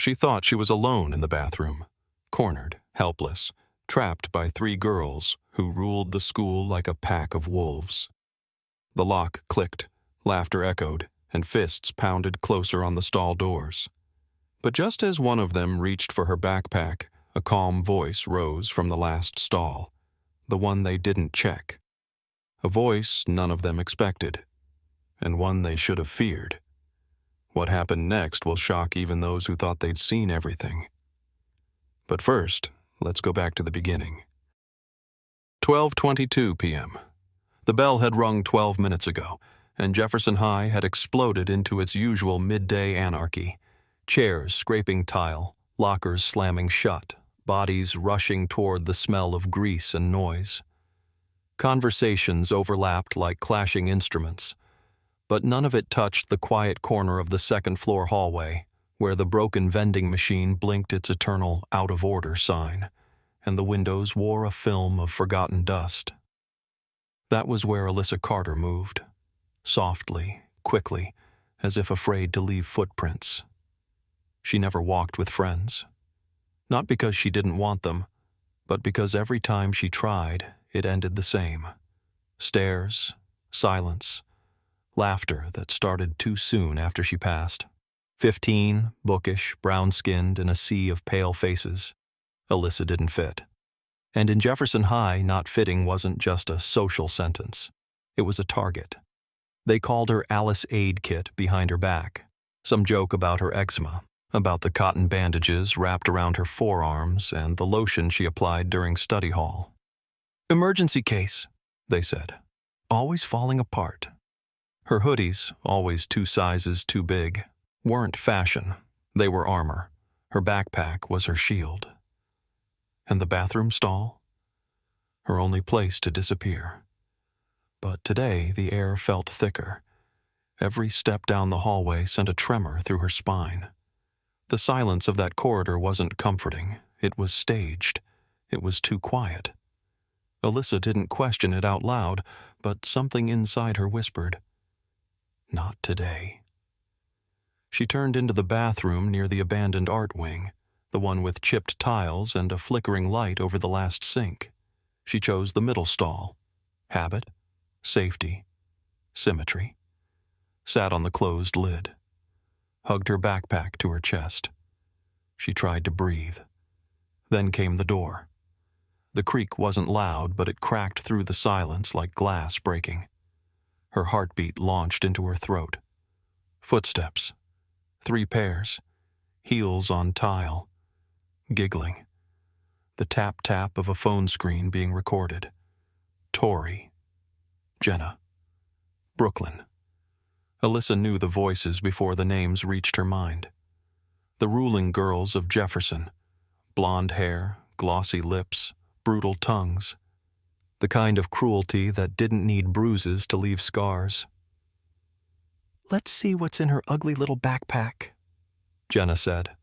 She thought she was alone in the bathroom, cornered, helpless, trapped by three girls who ruled the school like a pack of wolves. The lock clicked, laughter echoed, and fists pounded closer on the stall doors. But just as one of them reached for her backpack, a calm voice rose from the last stall, the one they didn't check. A voice none of them expected, and one they should have feared. What happened next will shock even those who thought they'd seen everything. But first, let's go back to the beginning. 12:22 p.m. The bell had rung 12 minutes ago, and Jefferson High had exploded into its usual midday anarchy. Chairs scraping tile, lockers slamming shut, bodies rushing toward the smell of grease and noise. Conversations overlapped like clashing instruments, but none of it touched the quiet corner of the second-floor hallway, where the broken vending machine blinked its eternal out-of-order sign, and the windows wore a film of forgotten dust. That was where Alyssa Carter moved, softly, quickly, as if afraid to leave footprints. She never walked with friends. Not because she didn't want them, but because every time she tried, it ended the same. Stares, silence, laughter that started too soon after she passed. 15, bookish, brown-skinned, in a sea of pale faces. Alyssa didn't fit. And in Jefferson High, not fitting wasn't just a social sentence. It was a target. They called her Alice Aid Kit behind her back, some joke about her eczema, about the cotton bandages wrapped around her forearms and the lotion she applied during study hall. "Emergency case," they said, always falling apart. Her hoodies, always 2 sizes too big, weren't fashion. They were armor. Her backpack was her shield. And the bathroom stall? Her only place to disappear. But today the air felt thicker. Every step down the hallway sent a tremor through her spine. The silence of that corridor wasn't comforting. It was staged. It was too quiet. Alyssa didn't question it out loud, but something inside her whispered, "Not today." She turned into the bathroom near the abandoned art wing, the one with chipped tiles and a flickering light over the last sink. She chose the middle stall. Habit, safety, symmetry. Sat on the closed lid. Hugged her backpack to her chest. She tried to breathe. Then came the door. The creak wasn't loud, but it cracked through the silence like glass breaking. Her heartbeat launched into her throat. Footsteps. 3 pairs. Heels on tile. Giggling. The tap-tap of a phone screen being recorded. Tori. Jenna. Brooklyn. Alyssa knew the voices before the names reached her mind. The ruling girls of Jefferson. Blonde hair, glossy lips, brutal tongues. The kind of cruelty that didn't need bruises to leave scars. "Let's see what's in her ugly little backpack," Jenna said,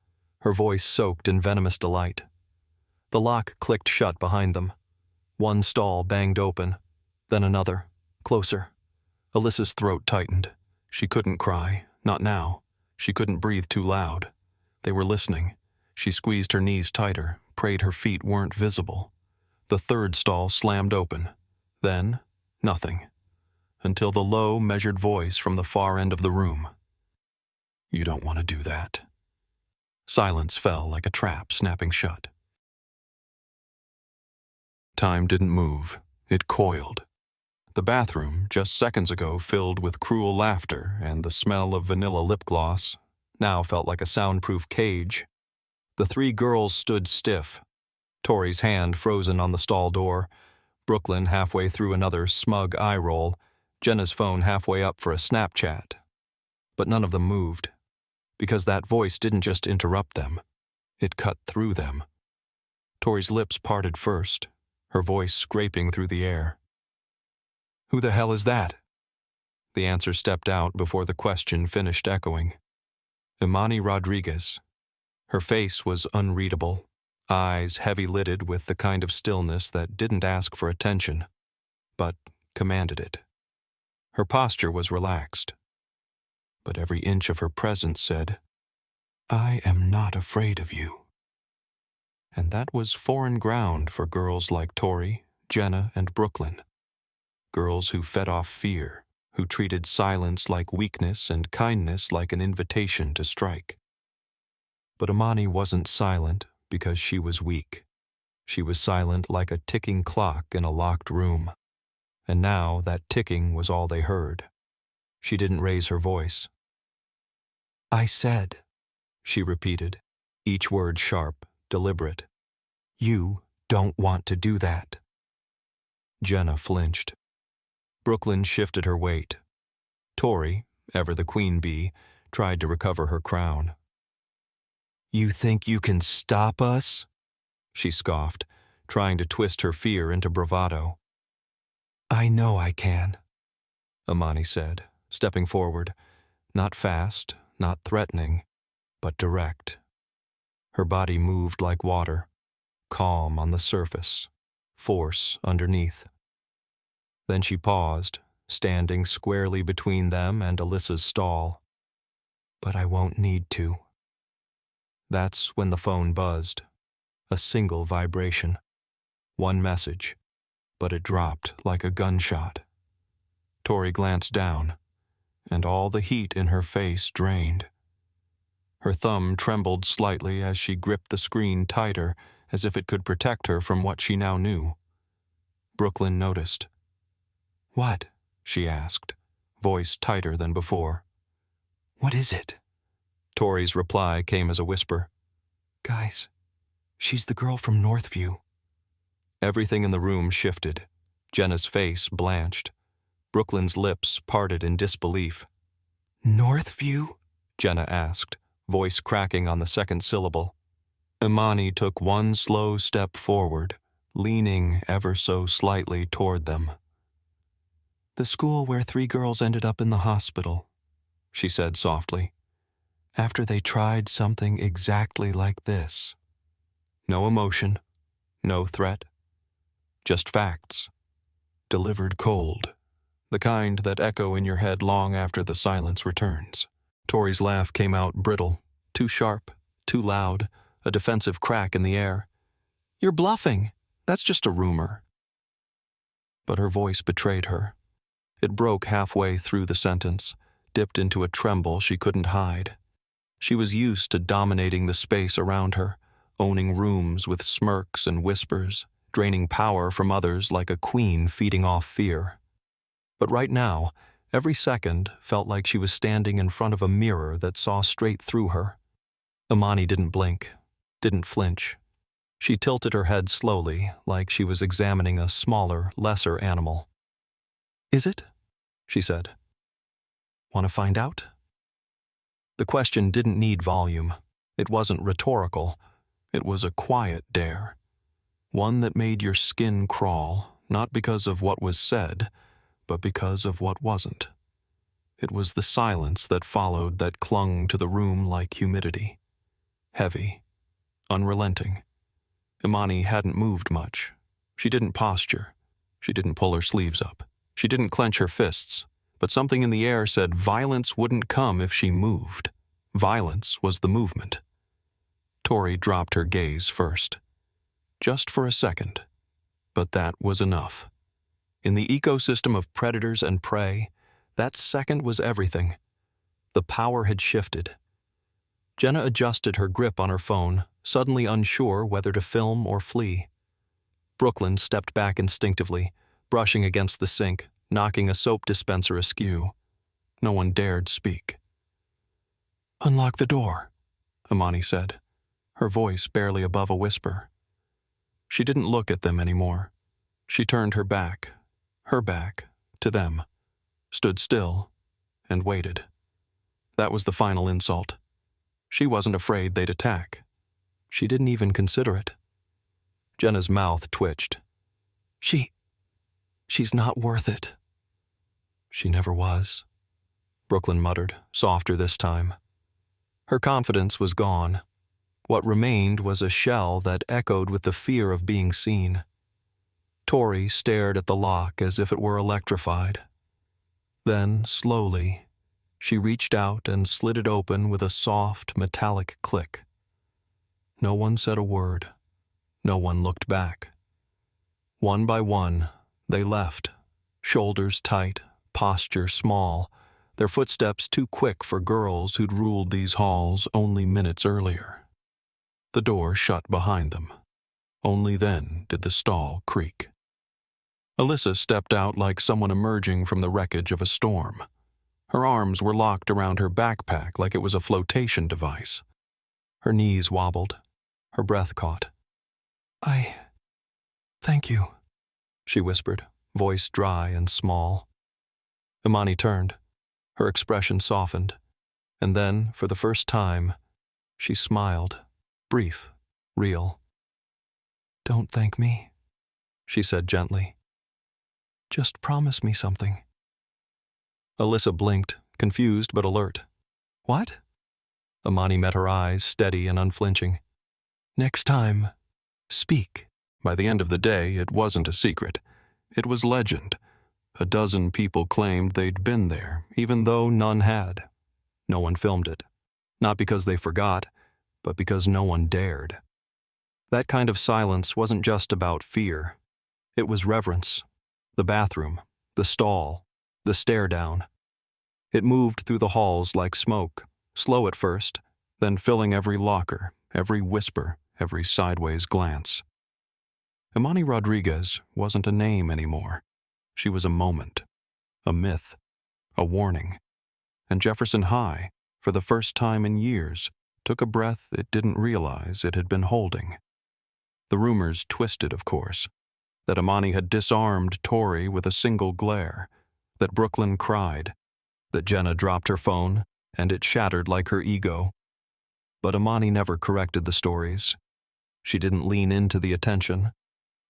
her voice soaked in venomous delight. The lock clicked shut behind them. One stall banged open, then another, closer. Alyssa's throat tightened. She couldn't cry, not now. She couldn't breathe too loud. They were listening. She squeezed her knees tighter, prayed her feet weren't visible. The third stall slammed open. Then, nothing. Until the low, measured voice from the far end of the room. "You don't want to do that." Silence fell like a trap snapping shut. Time didn't move. It coiled. The bathroom, just seconds ago filled with cruel laughter and the smell of vanilla lip gloss, now felt like a soundproof cage. The 3 girls stood stiff. Tori's hand frozen on the stall door, Brooklyn halfway through another smug eye roll, Jenna's phone halfway up for a Snapchat. But none of them moved, because that voice didn't just interrupt them. It cut through them. Tori's lips parted first, her voice scraping through the air. "Who the hell is that?" The answer stepped out before the question finished echoing. Imani Rodriguez. Her face was unreadable, eyes heavy-lidded with the kind of stillness that didn't ask for attention, but commanded it. Her posture was relaxed, but every inch of her presence said, I am not afraid of you. And that was foreign ground for girls like Tori, Jenna, and Brooklyn. Girls who fed off fear, who treated silence like weakness and kindness like an invitation to strike. But Imani wasn't silent because she was weak. She was silent like a ticking clock in a locked room. And now that ticking was all they heard. She didn't raise her voice. I said, she repeated, each word sharp, deliberate. You don't want to do that. Jenna flinched. Brooklyn shifted her weight. Tori, ever the queen bee, tried to recover her crown. You think you can stop us? She scoffed, trying to twist her fear into bravado. I know I can, Imani said, stepping forward, not fast, not threatening, but direct. Her body moved like water, calm on the surface, force underneath. Then she paused, standing squarely between them and Alyssa's stall. But I won't need to. That's when the phone buzzed. A single vibration. One message, but it dropped like a gunshot. Tori glanced down, and all the heat in her face drained. Her thumb trembled slightly as she gripped the screen tighter, as if it could protect her from what she now knew. Brooklyn noticed. What? She asked, voice tighter than before. What is it? Tori's reply came as a whisper. Guys, she's the girl from Northview. Everything in the room shifted. Jenna's face blanched. Brooklyn's lips parted in disbelief. Northview? Jenna asked, voice cracking on the second syllable. Imani took one slow step forward, leaning ever so slightly toward them. The school where 3 girls ended up in the hospital, she said softly, after they tried something exactly like this. No emotion, no threat, just facts, delivered cold, the kind that echo in your head long after the silence returns. Tori's laugh came out brittle, too sharp, too loud, a defensive crack in the air. You're bluffing. That's just a rumor. But her voice betrayed her. It broke halfway through the sentence, dipped into a tremble she couldn't hide. She was used to dominating the space around her, owning rooms with smirks and whispers, draining power from others like a queen feeding off fear. But right now, every second felt like she was standing in front of a mirror that saw straight through her. Imani didn't blink, didn't flinch. She tilted her head slowly, like she was examining a smaller, lesser animal. Is it? She said. Want to find out? The question didn't need volume. It wasn't rhetorical. It was a quiet dare. One that made your skin crawl, not because of what was said, but because of what wasn't. It was the silence that followed that clung to the room like humidity. Heavy, unrelenting. Imani hadn't moved much. She didn't posture. She didn't pull her sleeves up. She didn't clench her fists, but something in the air said violence wouldn't come if she moved. Violence was the movement. Tori dropped her gaze first. Just for a second. But that was enough. In the ecosystem of predators and prey, that second was everything. The power had shifted. Jenna adjusted her grip on her phone, suddenly unsure whether to film or flee. Brooklyn stepped back instinctively, brushing against the sink, knocking a soap dispenser askew. No one dared speak. Unlock the door, Imani said, her voice barely above a whisper. She didn't look at them anymore. She turned her back, to them, stood still, and waited. That was the final insult. She wasn't afraid they'd attack. She didn't even consider it. Jenna's mouth twitched. She's not worth it. She never was, Brooklyn muttered, softer this time. Her confidence was gone. What remained was a shell that echoed with the fear of being seen. Tori stared at the lock as if it were electrified. Then, slowly, She reached out and slid it open with a soft, metallic click. No one said a word. No one looked back. One by one, they left, shoulders tight, posture small, their footsteps too quick for girls who'd ruled these halls only minutes earlier. The door shut behind them. Only then did the stall creak. Alyssa stepped out like someone emerging from the wreckage of a storm. Her arms were locked around her backpack like it was a flotation device. Her knees wobbled. Her breath caught. Thank you, she whispered, voice dry and small. Imani turned. Her expression softened. And then, for the first time, she smiled. Brief, real. Don't thank me, she said gently. Just promise me something. Alyssa blinked, confused but alert. What? Imani met her eyes, steady and unflinching. Next time, speak. By the end of the day, it wasn't a secret. It was legend. A dozen people claimed they'd been there, even though none had. No one filmed it. Not because they forgot, but because no one dared. That kind of silence wasn't just about fear. It was reverence. The bathroom, the stall, the stare down. It moved through the halls like smoke, slow at first, then filling every locker, every whisper, every sideways glance. Imani Rodriguez wasn't a name anymore. She was a moment, a myth, a warning. And Jefferson High, for the first time in years, took a breath it didn't realize it had been holding. The rumors twisted, of course, that Imani had disarmed Tori with a single glare, that Brooklyn cried, that Jenna dropped her phone, and it shattered like her ego. But Imani never corrected the stories. She didn't lean into the attention.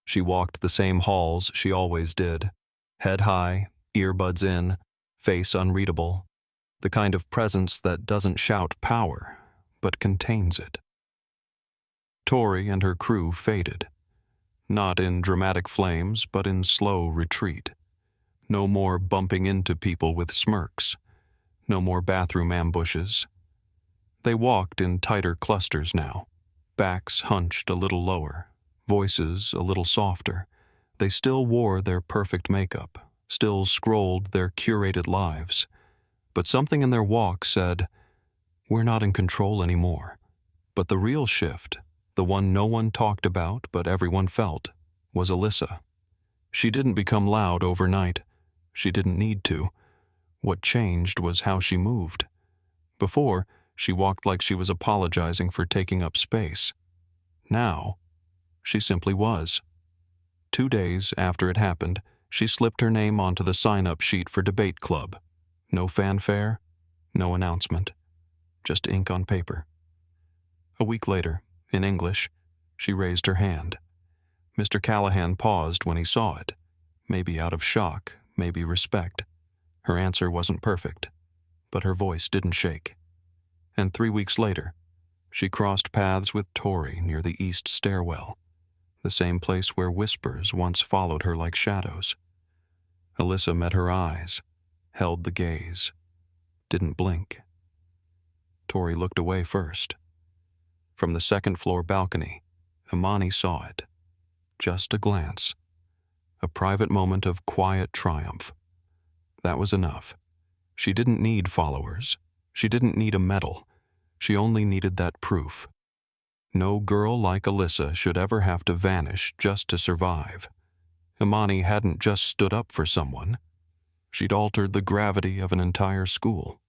She walked the same halls she always did, head high, earbuds in, face unreadable, the kind of presence that doesn't shout power, but contains it. Tori and her crew faded, not in dramatic flames, but in slow retreat. No more bumping into people with smirks, no more bathroom ambushes. They walked in tighter clusters now, backs hunched a little lower, voices a little softer. They still wore their perfect makeup, still scrolled their curated lives. But something in their walk said, we're not in control anymore. But the real shift, the one no one talked about but everyone felt, was Alyssa. She didn't become loud overnight. She didn't need to. What changed was how she moved. Before, she walked like she was apologizing for taking up space. Now, she simply was. 2 days after it happened, she slipped her name onto the sign-up sheet for debate club. No fanfare, no announcement, just ink on paper. A week later, in English, she raised her hand. Mr. Callahan paused when he saw it, maybe out of shock, maybe respect. Her answer wasn't perfect, but her voice didn't shake. And 3 weeks later, she crossed paths with Tori near the east stairwell, the same place where whispers once followed her like shadows. Alyssa met her eyes, held the gaze, didn't blink. Tori looked away first. From the second-floor balcony, Imani saw it. Just a glance. A private moment of quiet triumph. That was enough. She didn't need followers. She didn't need a medal. She only needed that proof. No girl like Alyssa should ever have to vanish just to survive. Imani hadn't just stood up for someone. She'd altered the gravity of an entire school.